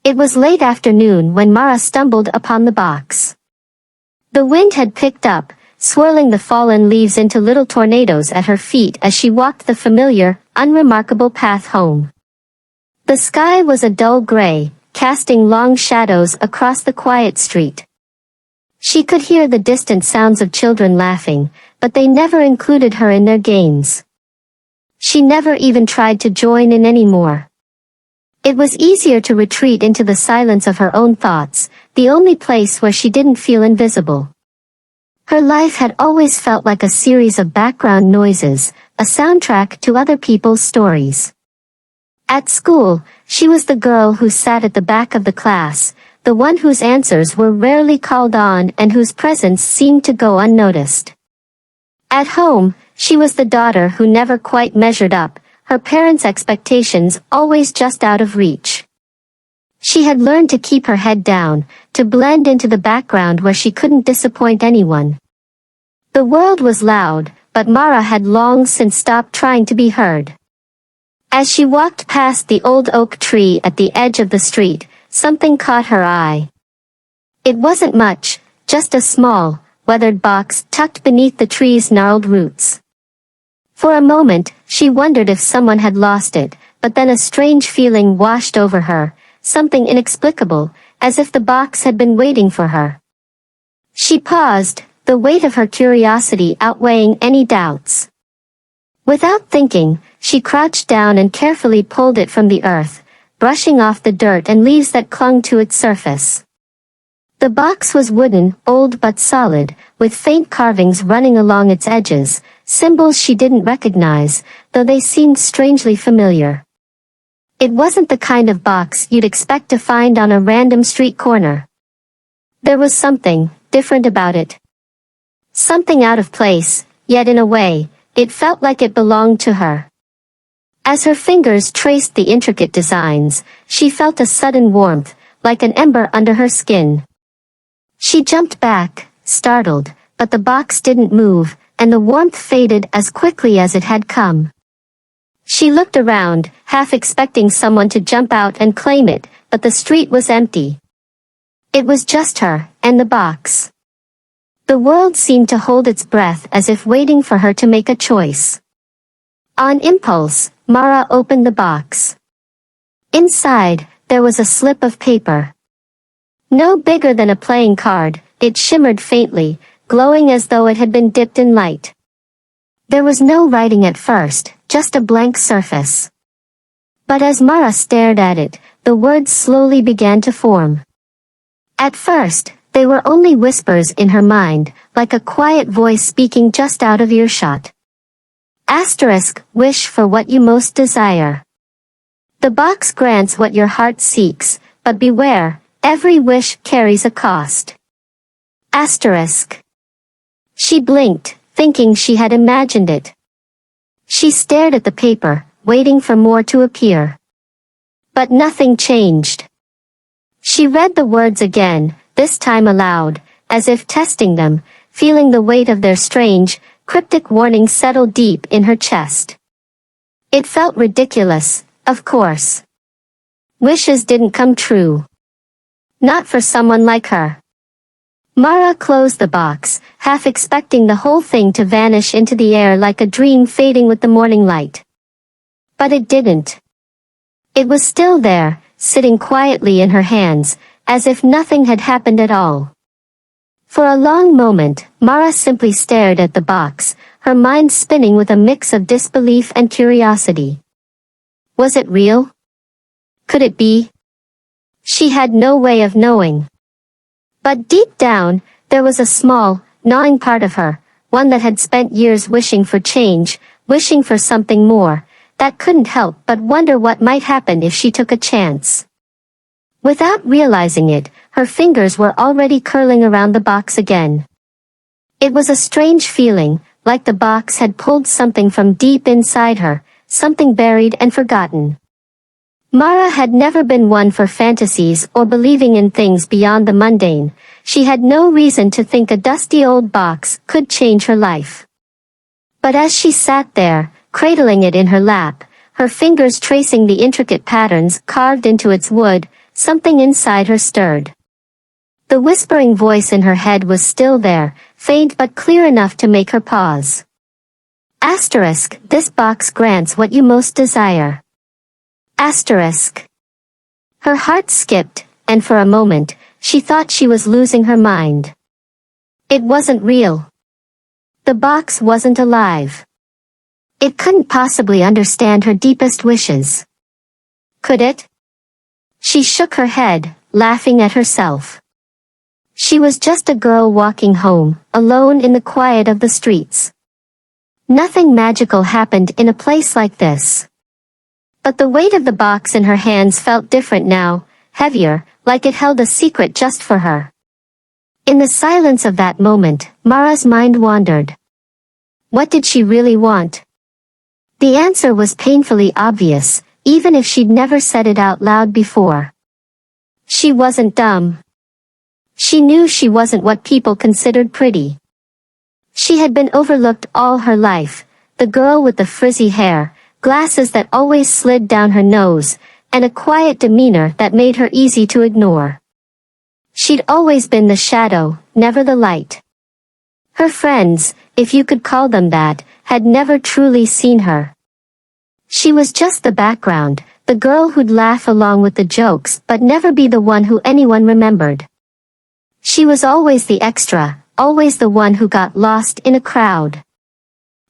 It was late afternoon when Mara stumbled upon the box. The wind had picked up, swirling the fallen leaves into little tornadoes at her feet as she walked the familiar, unremarkable path home. The sky was a dull gray, casting long shadows across the quiet street. She could hear the distant sounds of children laughing, but they never included her in their games. She never even tried to join in anymore. It was easier to retreat into the silence of her own thoughts, the only place where she didn't feel invisible. Her life had always felt like a series of background noises, a soundtrack to other people's stories. At school, she was the girl who sat at the back of the class, the one whose answers were rarely called on and whose presence seemed to go unnoticed. At home, she was the daughter who never quite measured up, her parents' expectations always just out of reach. She had learned to keep her head down, to blend into the background where she couldn't disappoint anyone. The world was loud, but Mara had long since stopped trying to be heard. As she walked past the old oak tree at the edge of the street, something caught her eye. It wasn't much, just a small, weathered box tucked beneath the tree's gnarled roots. For a moment, she wondered if someone had lost it, but then a strange feeling washed over her, something inexplicable, as if the box had been waiting for her. She paused, the weight of her curiosity outweighing any doubts. Without thinking, she crouched down and carefully pulled it from the earth, brushing off the dirt and leaves that clung to its surface. The box was wooden, old but solid, with faint carvings running along its edges, symbols she didn't recognize, though they seemed strangely familiar. It wasn't the kind of box you'd expect to find on a random street corner. There was something different about it. Something out of place, yet in a way, it felt like it belonged to her. As her fingers traced the intricate designs, she felt a sudden warmth, like an ember under her skin. She jumped back, startled, but the box didn't move, and the warmth faded as quickly as it had come. She looked around, half expecting someone to jump out and claim it, but the street was empty. It was just her, and the box. The world seemed to hold its breath as if waiting for her to make a choice. On impulse, Mara opened the box. Inside, there was a slip of paper. No bigger than a playing card, it shimmered faintly, glowing as though it had been dipped in light. There was no writing at first, just a blank surface. But as Mara stared at it, the words slowly began to form. At first, they were only whispers in her mind, like a quiet voice speaking just out of earshot. Asterisk, wish for what you most desire. The box grants what your heart seeks, but beware, every wish carries a cost. Asterisk. She blinked, thinking she had imagined it. She stared at the paper, waiting for more to appear. But nothing changed. She read the words again, this time aloud, as if testing them, feeling the weight of their strange, cryptic warning settle deep in her chest. It felt ridiculous, of course. Wishes didn't come true. Not for someone like her. Mara closed the box, half expecting the whole thing to vanish into the air like a dream fading with the morning light. But it didn't. It was still there, sitting quietly in her hands, as if nothing had happened at all. For a long moment, Mara simply stared at the box, her mind spinning with a mix of disbelief and curiosity. Was it real? Could it be? She had no way of knowing. But deep down, there was a small, gnawing part of her, one that had spent years wishing for change, wishing for something more, that couldn't help but wonder what might happen if she took a chance. Without realizing it, her fingers were already curling around the box again. It was a strange feeling, like the box had pulled something from deep inside her, something buried and forgotten. Mara had never been one for fantasies or believing in things beyond the mundane. She had no reason to think a dusty old box could change her life. But as she sat there, cradling it in her lap, her fingers tracing the intricate patterns carved into its wood, something inside her stirred. The whispering voice in her head was still there, faint but clear enough to make her pause. Asterisk, this box grants what you most desire. Asterisk. Her heart skipped, and for a moment, she thought she was losing her mind. It wasn't real. The box wasn't alive. It couldn't possibly understand her deepest wishes. Could it? She shook her head, laughing at herself. She was just a girl walking home, alone in the quiet of the streets. Nothing magical happened in a place like this. But the weight of the box in her hands felt different now, heavier, like it held a secret just for her. In the silence of that moment, Mara's mind wandered. What did she really want? The answer was painfully obvious, even if she'd never said it out loud before. She wasn't dumb. She knew she wasn't what people considered pretty. She had been overlooked all her life, the girl with the frizzy hair, glasses that always slid down her nose, and a quiet demeanor that made her easy to ignore. She'd always been the shadow, never the light. Her friends, if you could call them that, had never truly seen her. She was just the background, the girl who'd laugh along with the jokes but never be the one who anyone remembered. She was always the extra, always the one who got lost in a crowd.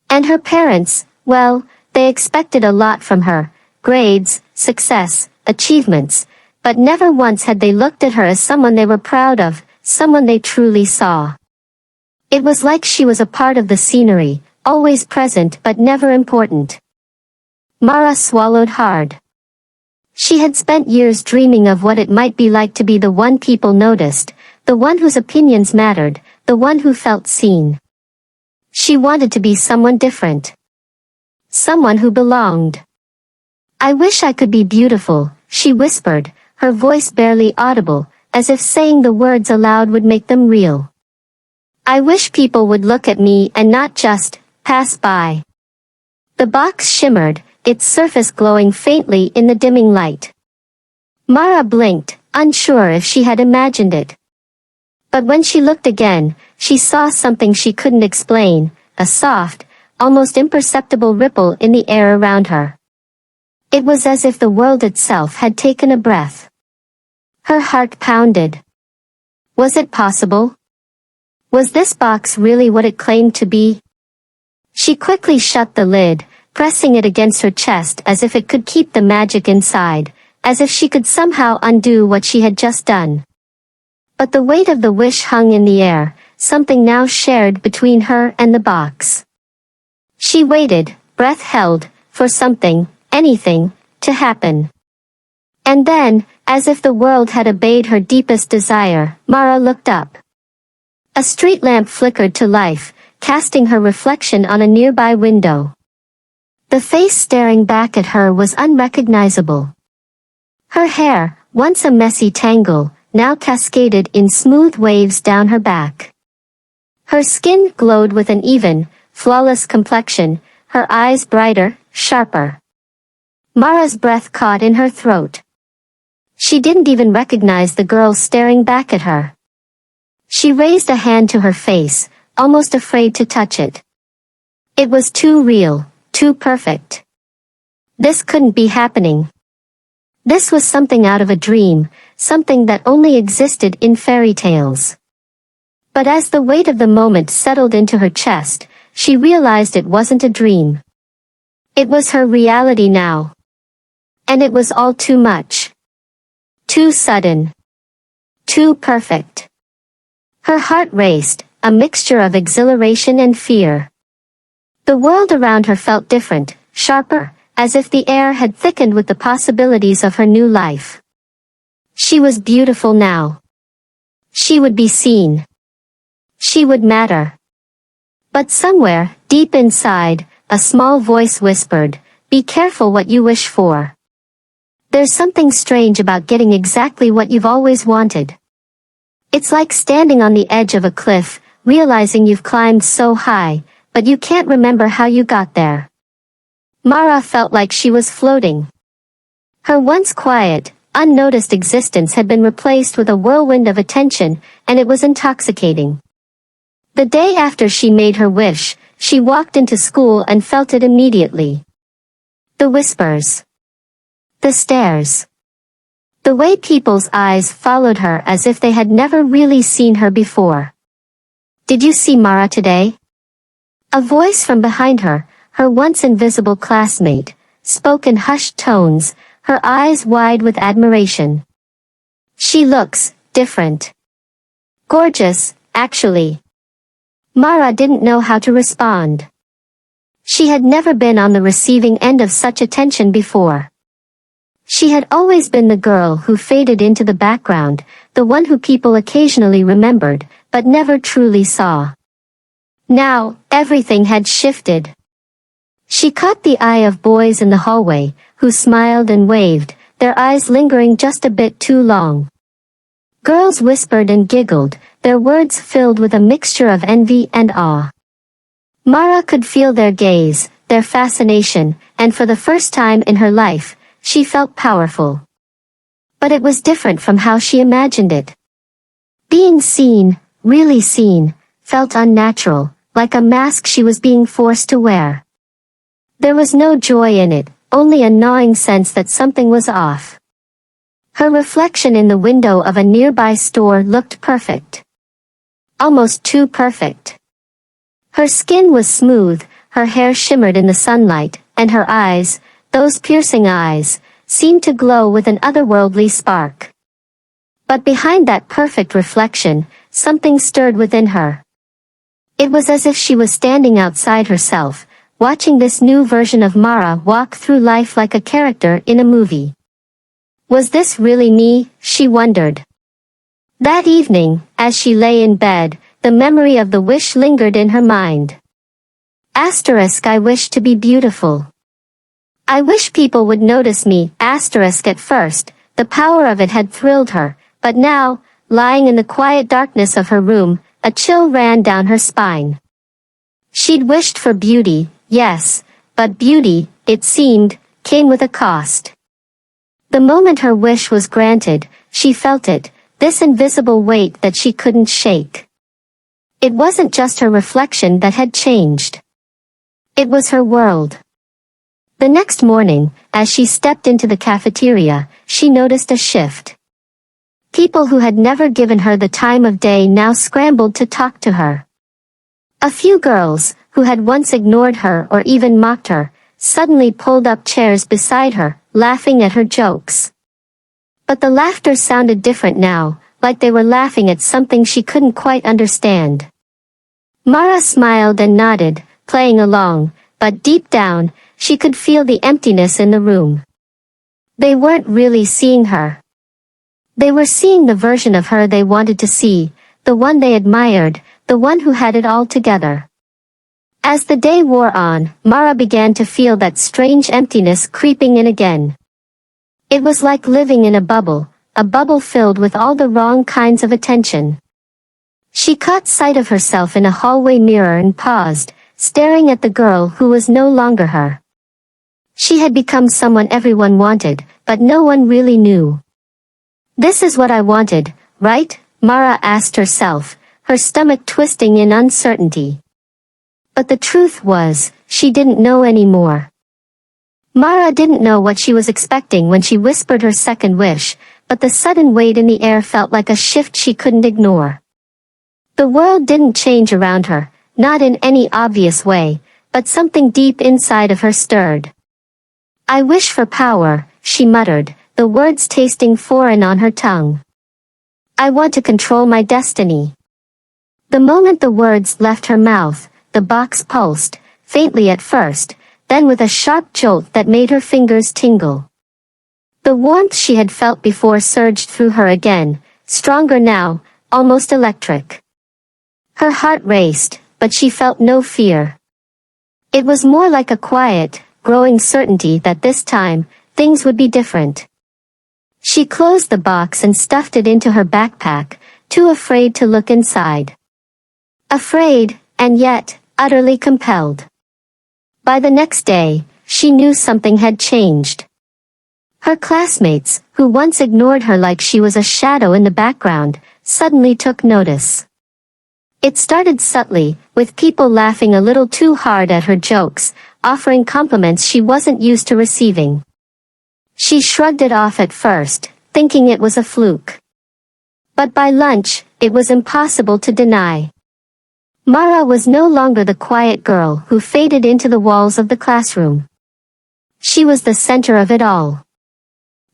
And her parents, well, they expected a lot from her, grades, success, achievements, but never once had they looked at her as someone they were proud of, someone they truly saw. It was like she was a part of the scenery, always present but never important. Mara swallowed hard. She had spent years dreaming of what it might be like to be the one people noticed, the one whose opinions mattered, the one who felt seen. She wanted to be someone different. Someone who belonged. I wish I could be beautiful, she whispered, her voice barely audible, as if saying the words aloud would make them real. I wish people would look at me and not just pass by. The box shimmered, its surface glowing faintly in the dimming light. Mara blinked, unsure if she had imagined it. But when she looked again, she saw something she couldn't explain, a soft, almost imperceptible ripple in the air around her. It was as if the world itself had taken a breath. Her heart pounded. Was it possible? Was this box really what it claimed to be? She quickly shut the lid, pressing it against her chest as if it could keep the magic inside, as if she could somehow undo what she had just done. But the weight of the wish hung in the air, something now shared between her and the box. She waited, breath held, for something, anything, to happen. And then, as if the world had obeyed her deepest desire, Mara looked up. A street lamp flickered to life, casting her reflection on a nearby window. The face staring back at her was unrecognizable. Her hair, once a messy tangle, now cascaded in smooth waves down her back. Her skin glowed with an even, flawless complexion, her eyes brighter, sharper. Mara's breath caught in her throat. She didn't even recognize the girl staring back at her. She raised a hand to her face, almost afraid to touch it. It was too real, too perfect. This couldn't be happening. This was something out of a dream, something that only existed in fairy tales. But as the weight of the moment settled into her chest, she realized it wasn't a dream. It was her reality now. And it was all too much. Too sudden. Too perfect. Her heart raced, a mixture of exhilaration and fear. The world around her felt different, sharper, as if the air had thickened with the possibilities of her new life. She was beautiful now. She would be seen. She would matter. But somewhere, deep inside, a small voice whispered, "Be careful what you wish for. There's something strange about getting exactly what you've always wanted. It's like standing on the edge of a cliff, realizing you've climbed so high, but you can't remember how you got there." Mara felt like she was floating. Her once quiet, unnoticed existence had been replaced with a whirlwind of attention, and it was intoxicating. The day after she made her wish, she walked into school and felt it immediately. The whispers. The stares. The way people's eyes followed her as if they had never really seen her before. "Did you see Mara today?" A voice from behind her, her once invisible classmate, spoke in hushed tones, her eyes wide with admiration. "She looks different. Gorgeous, actually." Mara didn't know how to respond. She had never been on the receiving end of such attention before. She had always been the girl who faded into the background, the one who people occasionally remembered, but never truly saw. Now, everything had shifted. She caught the eye of boys in the hallway, who smiled and waved, their eyes lingering just a bit too long. Girls whispered and giggled, their words filled with a mixture of envy and awe. Mara could feel their gaze, their fascination, and for the first time in her life, she felt powerful. But it was different from how she imagined it. Being seen, really seen, felt unnatural, like a mask she was being forced to wear. There was no joy in it, only a gnawing sense that something was off. Her reflection in the window of a nearby store looked perfect. Almost too perfect. Her skin was smooth, her hair shimmered in the sunlight, and her eyes, those piercing eyes, seemed to glow with an otherworldly spark. But behind that perfect reflection, something stirred within her. It was as if she was standing outside herself, watching this new version of Mara walk through life like a character in a movie. Was this really me, she wondered. That evening, as she lay in bed, the memory of the wish lingered in her mind. I wish to be beautiful. I wish people would notice me, at first, the power of it had thrilled her, but now, lying in the quiet darkness of her room, a chill ran down her spine. She'd wished for beauty, yes, but beauty, it seemed, came with a cost. The moment her wish was granted, she felt it, this invisible weight that she couldn't shake. It wasn't just her reflection that had changed. It was her world. The next morning, as she stepped into the cafeteria, she noticed a shift. People who had never given her the time of day now scrambled to talk to her. A few girls, who had once ignored her or even mocked her, suddenly pulled up chairs beside her, laughing at her jokes. But the laughter sounded different now, like they were laughing at something she couldn't quite understand. Mara smiled and nodded, playing along, but deep down, she could feel the emptiness in the room. They weren't really seeing her. They were seeing the version of her they wanted to see, the one they admired, the one who had it all together. As the day wore on, Mara began to feel that strange emptiness creeping in again. It was like living in a bubble filled with all the wrong kinds of attention. She caught sight of herself in a hallway mirror and paused, staring at the girl who was no longer her. She had become someone everyone wanted, but no one really knew. This is what I wanted, right? Mara asked herself, her stomach twisting in uncertainty. But the truth was, she didn't know anymore. Mara didn't know what she was expecting when she whispered her second wish, but the sudden weight in the air felt like a shift she couldn't ignore. The world didn't change around her, not in any obvious way, but something deep inside of her stirred. I wish for power, she muttered, the words tasting foreign on her tongue. I want to control my destiny. The moment the words left her mouth, the box pulsed, faintly at first, then with a sharp jolt that made her fingers tingle. The warmth she had felt before surged through her again, stronger now, almost electric. Her heart raced, but she felt no fear. It was more like a quiet, growing certainty that this time, things would be different. She closed the box and stuffed it into her backpack, too afraid to look inside. Afraid, and yet, utterly compelled. By the next day, she knew something had changed. Her classmates, who once ignored her like she was a shadow in the background, suddenly took notice. It started subtly, with people laughing a little too hard at her jokes, offering compliments she wasn't used to receiving. She shrugged it off at first, thinking it was a fluke. But by lunch, it was impossible to deny. Mara was no longer the quiet girl who faded into the walls of the classroom. She was the center of it all.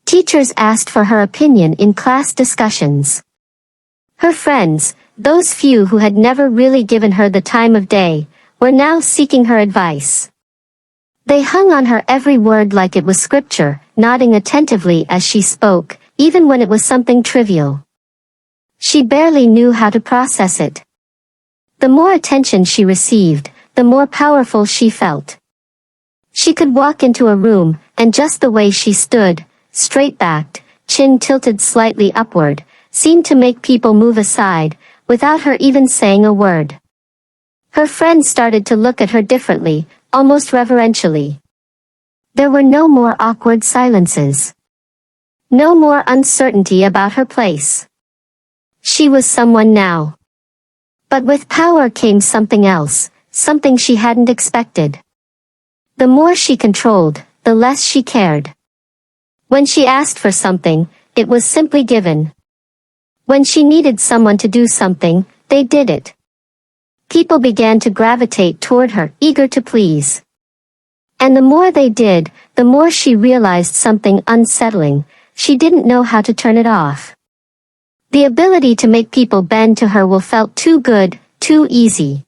Teachers asked for her opinion in class discussions. Her friends, those few who had never really given her the time of day, were now seeking her advice. They hung on her every word like it was scripture, nodding attentively as she spoke, even when it was something trivial. She barely knew how to process it. The more attention she received, the more powerful she felt. She could walk into a room, and just the way she stood, straight-backed, chin tilted slightly upward, seemed to make people move aside, without her even saying a word. Her friends started to look at her differently, almost reverentially. There were no more awkward silences. No more uncertainty about her place. She was someone now. But with power came something else, something she hadn't expected. The more she controlled, the less she cared. When she asked for something, it was simply given. When she needed someone to do something, they did it. People began to gravitate toward her, eager to please. And the more they did, the more she realized something unsettling. She didn't know how to turn it off. The ability to make people bend to her will felt too good, too easy.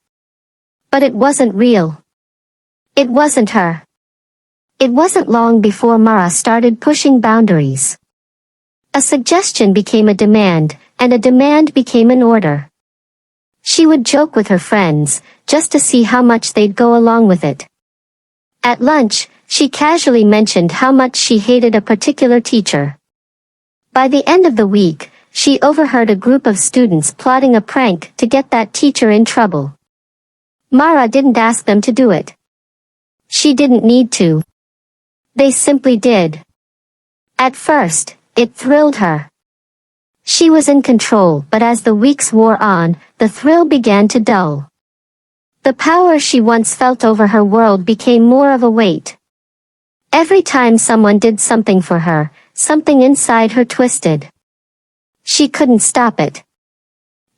But it wasn't real. It wasn't her. It wasn't long before Mara started pushing boundaries. A suggestion became a demand, and a demand became an order. She would joke with her friends, just to see how much they'd go along with it. At lunch, she casually mentioned how much she hated a particular teacher. By the end of the week, she overheard a group of students plotting a prank to get that teacher in trouble. Mara didn't ask them to do it. She didn't need to. They simply did. At first, it thrilled her. She was in control, but as the weeks wore on, the thrill began to dull. The power she once felt over her world became more of a weight. Every time someone did something for her, something inside her twisted. She couldn't stop it.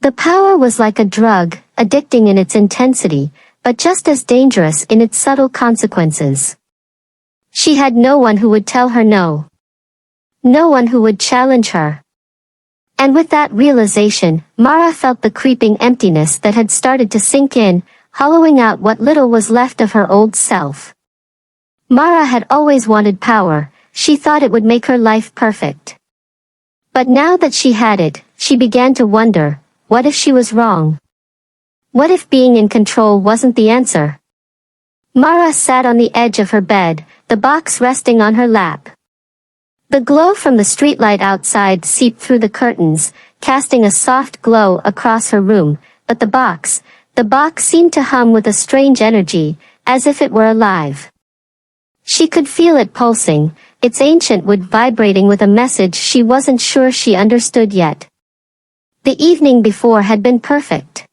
The power was like a drug, addicting in its intensity, but just as dangerous in its subtle consequences. She had no one who would tell her no. No one who would challenge her. And with that realization, Mara felt the creeping emptiness that had started to sink in, hollowing out what little was left of her old self. Mara had always wanted power. She thought it would make her life perfect. But now that she had it, she began to wonder, what if she was wrong? What if being in control wasn't the answer? Mara sat on the edge of her bed, the box resting on her lap. The glow from the streetlight outside seeped through the curtains, casting a soft glow across her room, but the box seemed to hum with a strange energy, as if it were alive. She could feel it pulsing, its ancient wood vibrating with a message she wasn't sure she understood yet. The evening before had been perfect.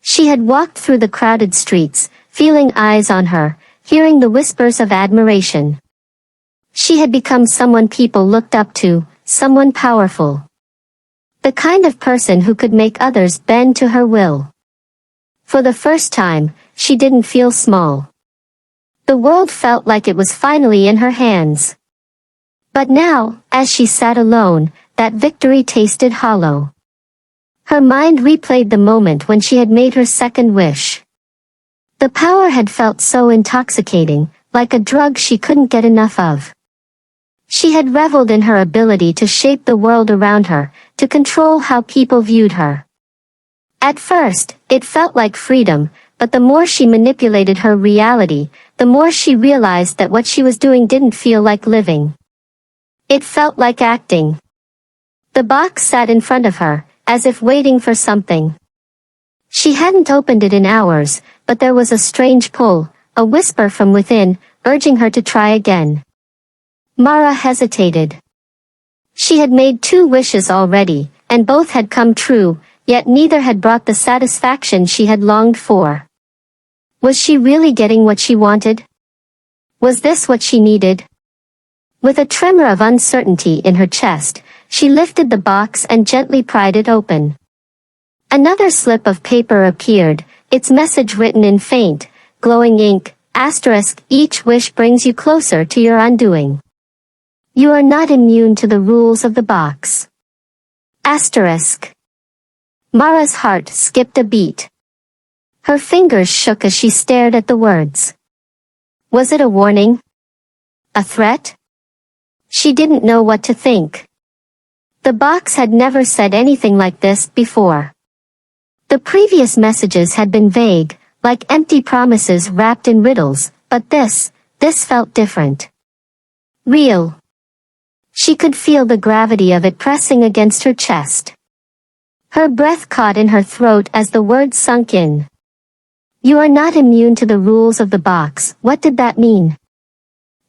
She had walked through the crowded streets, feeling eyes on her, hearing the whispers of admiration. She had become someone people looked up to, someone powerful. The kind of person who could make others bend to her will. For the first time, she didn't feel small. The world felt like it was finally in her hands. But now, as she sat alone, that victory tasted hollow. Her mind replayed the moment when she had made her second wish. The power had felt so intoxicating, like a drug she couldn't get enough of. She had reveled in her ability to shape the world around her, to control how people viewed her. At first, it felt like freedom, but the more she manipulated her reality, the more she realized that what she was doing didn't feel like living. It felt like acting. The box sat in front of her, as if waiting for something. She hadn't opened it in hours, but there was a strange pull, a whisper from within, urging her to try again. Mara hesitated. She had made 2 wishes already, and both had come true, yet neither had brought the satisfaction she had longed for. Was she really getting what she wanted? Was this what she needed? With a tremor of uncertainty in her chest, she lifted the box and gently pried it open. Another slip of paper appeared, its message written in faint, glowing ink, *, each wish brings you closer to your undoing. You are not immune to the rules of the box. *. Mara's heart skipped a beat. Her fingers shook as she stared at the words. Was it a warning? A threat? She didn't know what to think. The box had never said anything like this before. The previous messages had been vague, like empty promises wrapped in riddles, but this felt different. Real. She could feel the gravity of it pressing against her chest. Her breath caught in her throat as the words sunk in. You are not immune to the rules of the box. What did that mean?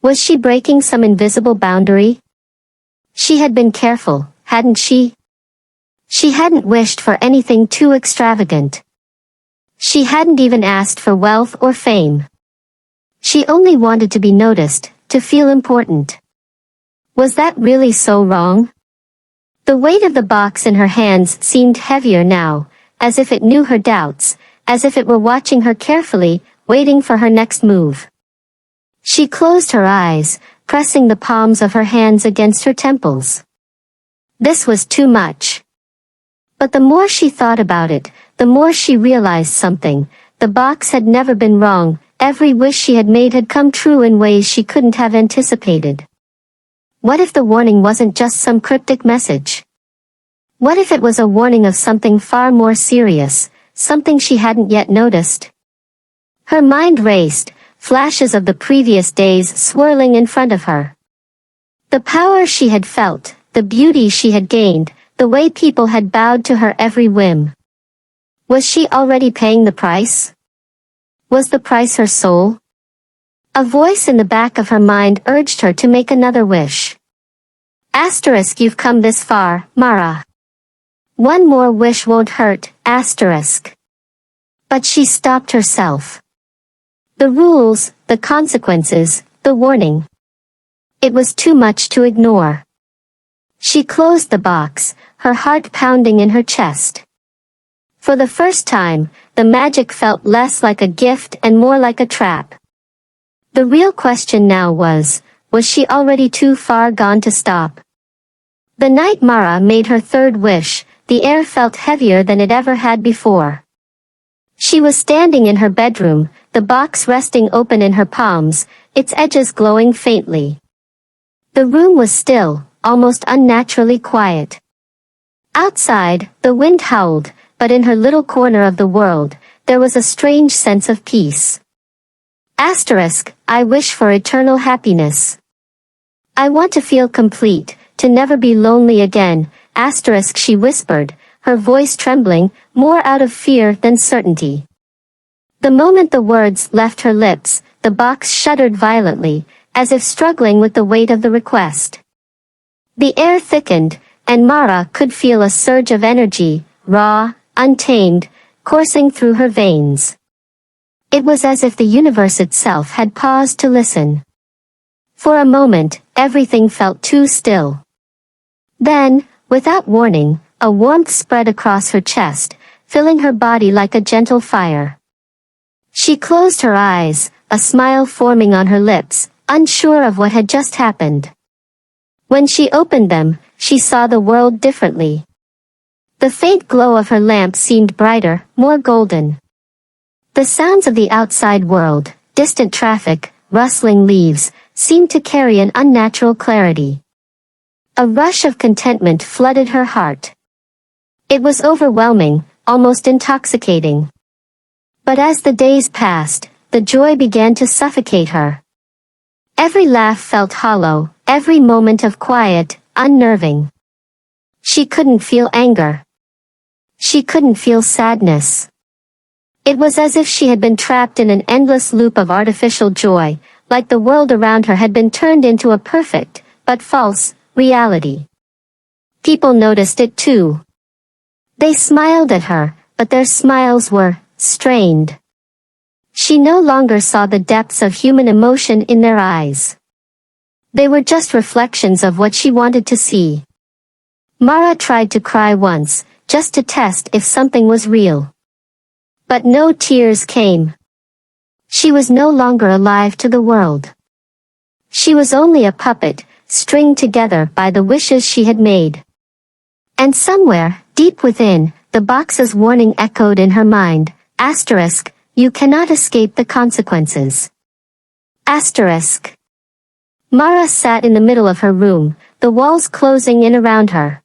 Was she breaking some invisible boundary? She had been careful, hadn't she? She hadn't wished for anything too extravagant. She hadn't even asked for wealth or fame. She only wanted to be noticed, to feel important. Was that really so wrong? The weight of the box in her hands seemed heavier now, as if it knew her doubts, as if it were watching her carefully, waiting for her next move. She closed her eyes, pressing the palms of her hands against her temples. This was too much. But the more she thought about it, the more she realized something. The box had never been wrong, every wish she had made had come true in ways she couldn't have anticipated. What if the warning wasn't just some cryptic message? What if it was a warning of something far more serious, something she hadn't yet noticed? Her mind raced, flashes of the previous days swirling in front of her. The power she had felt, the beauty she had gained, the way people had bowed to her every whim. Was she already paying the price? Was the price her soul? A voice in the back of her mind urged her to make another wish. * You've come this far, Mara. One more wish won't hurt, *. But she stopped herself. The rules, the consequences, the warning. It was too much to ignore. She closed the box, her heart pounding in her chest. For the first time, the magic felt less like a gift and more like a trap. The real question now was she already too far gone to stop? The night Mara made her 3rd wish, the air felt heavier than it ever had before. She was standing in her bedroom, the box resting open in her palms, its edges glowing faintly. The room was still, almost unnaturally quiet. Outside, the wind howled, but in her little corner of the world, there was a strange sense of peace. * I wish for eternal happiness. I want to feel complete, to never be lonely again, * she whispered, her voice trembling, more out of fear than certainty. The moment the words left her lips, the box shuddered violently, as if struggling with the weight of the request. The air thickened, and Mara could feel a surge of energy, raw, untamed, coursing through her veins. It was as if the universe itself had paused to listen. For a moment, everything felt too still. Then, without warning, a warmth spread across her chest, filling her body like a gentle fire. She closed her eyes, a smile forming on her lips, unsure of what had just happened. When she opened them, she saw the world differently. The faint glow of her lamp seemed brighter, more golden. The sounds of the outside world, distant traffic, rustling leaves, seemed to carry an unnatural clarity. A rush of contentment flooded her heart. It was overwhelming, almost intoxicating. But as the days passed, the joy began to suffocate her. Every laugh felt hollow, every moment of quiet, unnerving. She couldn't feel anger. She couldn't feel sadness. It was as if she had been trapped in an endless loop of artificial joy, like the world around her had been turned into a perfect, but false, reality. People noticed it too. They smiled at her, but their smiles were strained. She no longer saw the depths of human emotion in their eyes. They were just reflections of what she wanted to see. Mara tried to cry once, just to test if something was real. But no tears came. She was no longer alive to the world. She was only a puppet, stringed together by the wishes she had made. And somewhere, deep within, the box's warning echoed in her mind, asterisk, you cannot escape the consequences. Asterisk. Mara sat in the middle of her room, the walls closing in around her.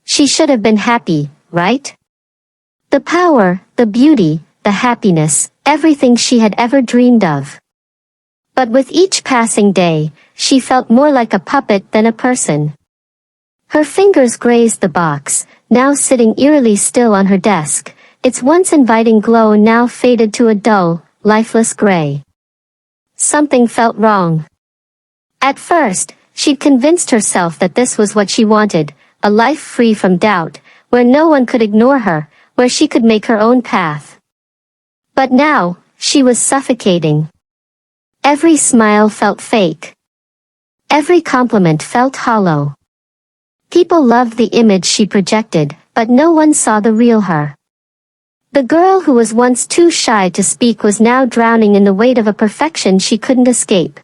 She should have been happy, right? The power, the beauty, the happiness, everything she had ever dreamed of. But with each passing day, she felt more like a puppet than a person. Her fingers grazed the box, now sitting eerily still on her desk, its once inviting glow now faded to a dull, lifeless gray. Something felt wrong. At first, she'd convinced herself that this was what she wanted, a life free from doubt, where no one could ignore her, where she could make her own path. But now, she was suffocating. Every smile felt fake. Every compliment felt hollow. People loved the image she projected, but no one saw the real her. The girl who was once too shy to speak was now drowning in the weight of a perfection she couldn't escape.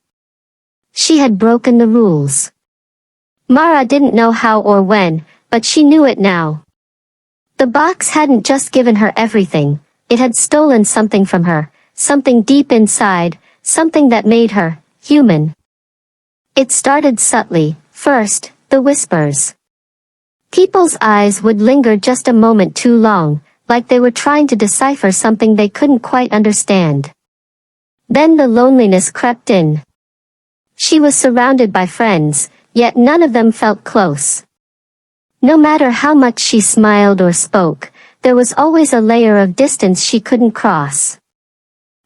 She had broken the rules. Mara didn't know how or when, but she knew it now. The box hadn't just given her everything, it had stolen something from her, something deep inside, something that made her human. It started subtly, first, the whispers. People's eyes would linger just a moment too long, like they were trying to decipher something they couldn't quite understand. Then the loneliness crept in. She was surrounded by friends, yet none of them felt close. No matter how much she smiled or spoke, there was always a layer of distance she couldn't cross.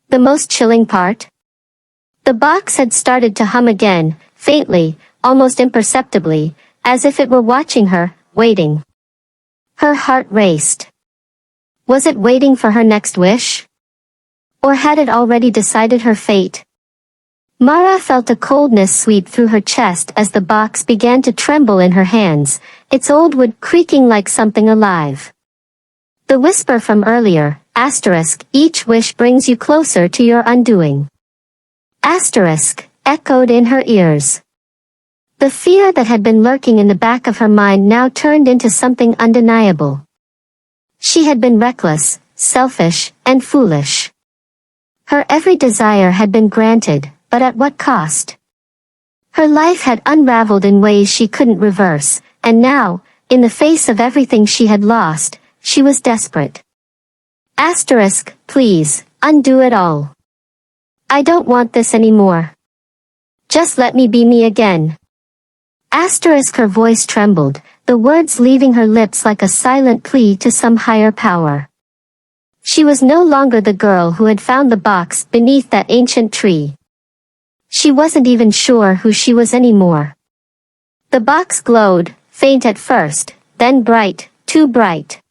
The most chilling part? The box had started to hum again, faintly, almost imperceptibly, as if it were watching her, waiting. Her heart raced. Was it waiting for her next wish? Or had it already decided her fate? Mara felt a coldness sweep through her chest as the box began to tremble in her hands, its old wood creaking like something alive. The whisper from earlier, asterisk, each wish brings you closer to your undoing. Asterisk, echoed in her ears. The fear that had been lurking in the back of her mind now turned into something undeniable. She had been reckless, selfish, and foolish. Her every desire had been granted, but at what cost? Her life had unraveled in ways she couldn't reverse, and now, in the face of everything she had lost, she was desperate. Asterisk, please, undo it all. I don't want this anymore. Just let me be me again. Asterisk, her voice trembled, the words leaving her lips like a silent plea to some higher power. She was no longer the girl who had found the box beneath that ancient tree. She wasn't even sure who she was anymore. The box glowed, faint at first, then bright, too bright.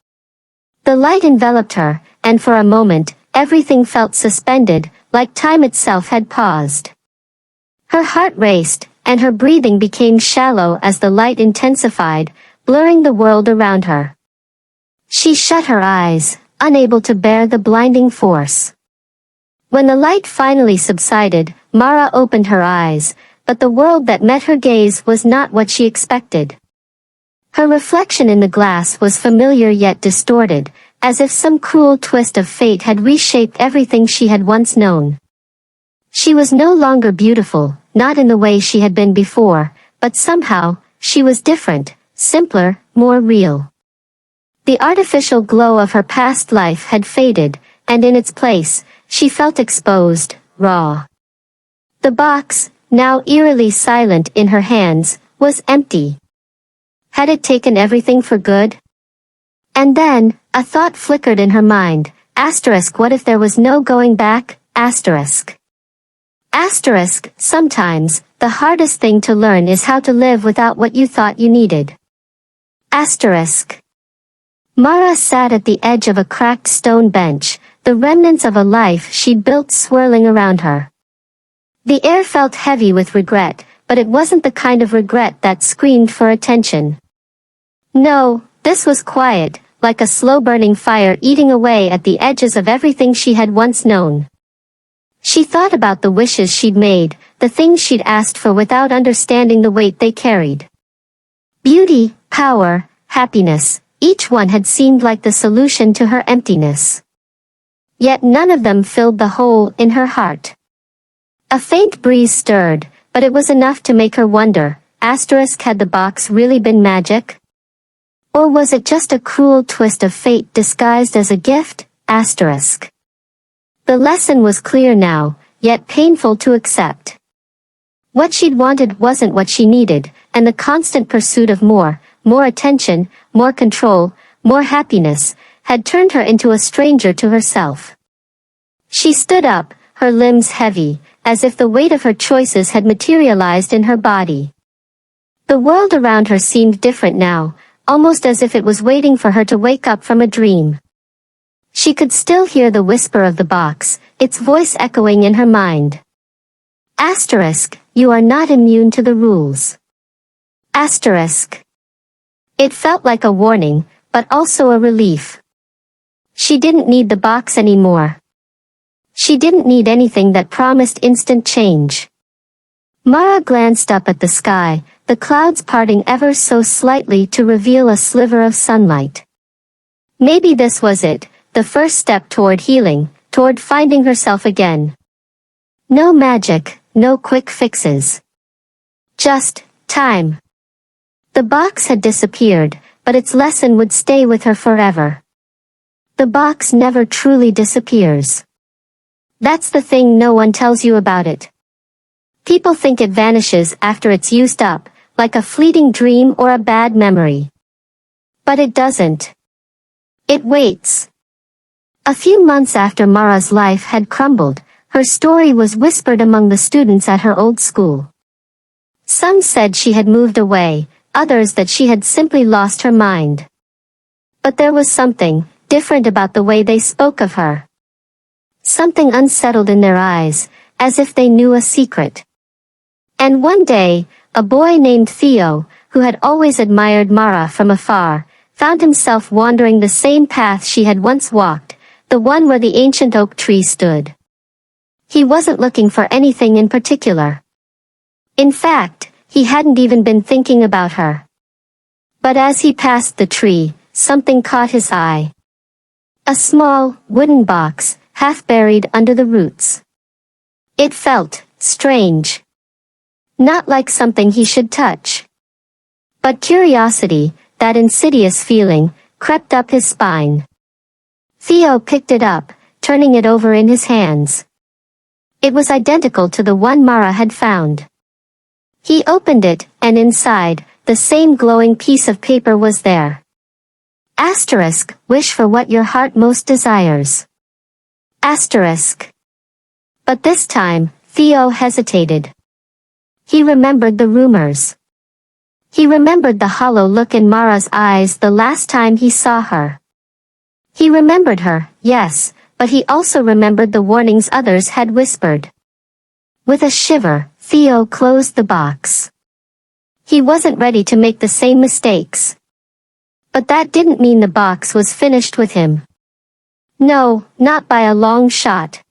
The light enveloped her, and for a moment, everything felt suspended, like time itself had paused. Her heart raced, and her breathing became shallow as the light intensified, blurring the world around her. She shut her eyes, unable to bear the blinding force. When the light finally subsided, Mara opened her eyes, but the world that met her gaze was not what she expected. Her reflection in the glass was familiar yet distorted, as if some cruel twist of fate had reshaped everything she had once known. She was no longer beautiful, not in the way she had been before, but somehow, she was different, simpler, more real. The artificial glow of her past life had faded, and in its place, she felt exposed, raw. The box, now eerily silent in her hands, was empty. Had it taken everything for good? And then, a thought flickered in her mind, asterisk, what if there was no going back, asterisk. Sometimes, the hardest thing to learn is how to live without what you thought you needed. Mara sat at the edge of a cracked stone bench, the remnants of a life she'd built swirling around her. The air felt heavy with regret, but it wasn't the kind of regret that screamed for attention. No, this was quiet, like a slow-burning fire eating away at the edges of everything she had once known. She thought about the wishes she'd made, the things she'd asked for without understanding the weight they carried. Beauty, power, happiness, each one had seemed like the solution to her emptiness. Yet none of them filled the hole in her heart. A faint breeze stirred, but it was enough to make her wonder, had the box really been magic? Or was it just a cruel twist of fate disguised as a gift? The lesson was clear now, yet painful to accept. What she'd wanted wasn't what she needed, and the constant pursuit of more attention, more control, more happiness, had turned her into a stranger to herself. She stood up, her limbs heavy, as if the weight of her choices had materialized in her body. The world around her seemed different now, almost as if it was waiting for her to wake up from a dream. She could still hear the whisper of the box, its voice echoing in her mind. You are not immune to the rules. It felt like a warning, but also a relief. She didn't need the box anymore. She didn't need anything that promised instant change. Mara glanced up at the sky, the clouds parting ever so slightly to reveal a sliver of sunlight. Maybe this was it, the first step toward healing, toward finding herself again. No magic, no quick fixes. Just time. The box had disappeared, but its lesson would stay with her forever. The box never truly disappears. That's the thing no one tells you about it. People think it vanishes after it's used up, like a fleeting dream or a bad memory. But it doesn't. It waits. A few months after Mara's life had crumbled, her story was whispered among the students at her old school. Some said she had moved away, others that she had simply lost her mind. But there was something different about the way they spoke of her. Something unsettled in their eyes, as if they knew a secret. And one day, a boy named Theo, who had always admired Mara from afar, found himself wandering the same path she had once walked, the one where the ancient oak tree stood. He wasn't looking for anything in particular. In fact, he hadn't even been thinking about her. But as he passed the tree, something caught his eye. A small, wooden box, half buried under the roots. It felt strange. Not like something he should touch. But curiosity, that insidious feeling, crept up his spine. Theo picked it up, turning it over in his hands. It was identical to the one Mara had found. He opened it, and inside, the same glowing piece of paper was there. Wish for what your heart most desires. But this time, Theo hesitated. He remembered the rumors. He remembered the hollow look in Mara's eyes the last time he saw her. He remembered her, yes, but he also remembered the warnings others had whispered. With a shiver, Theo closed the box. He wasn't ready to make the same mistakes. But that didn't mean the box was finished with him. No, not by a long shot.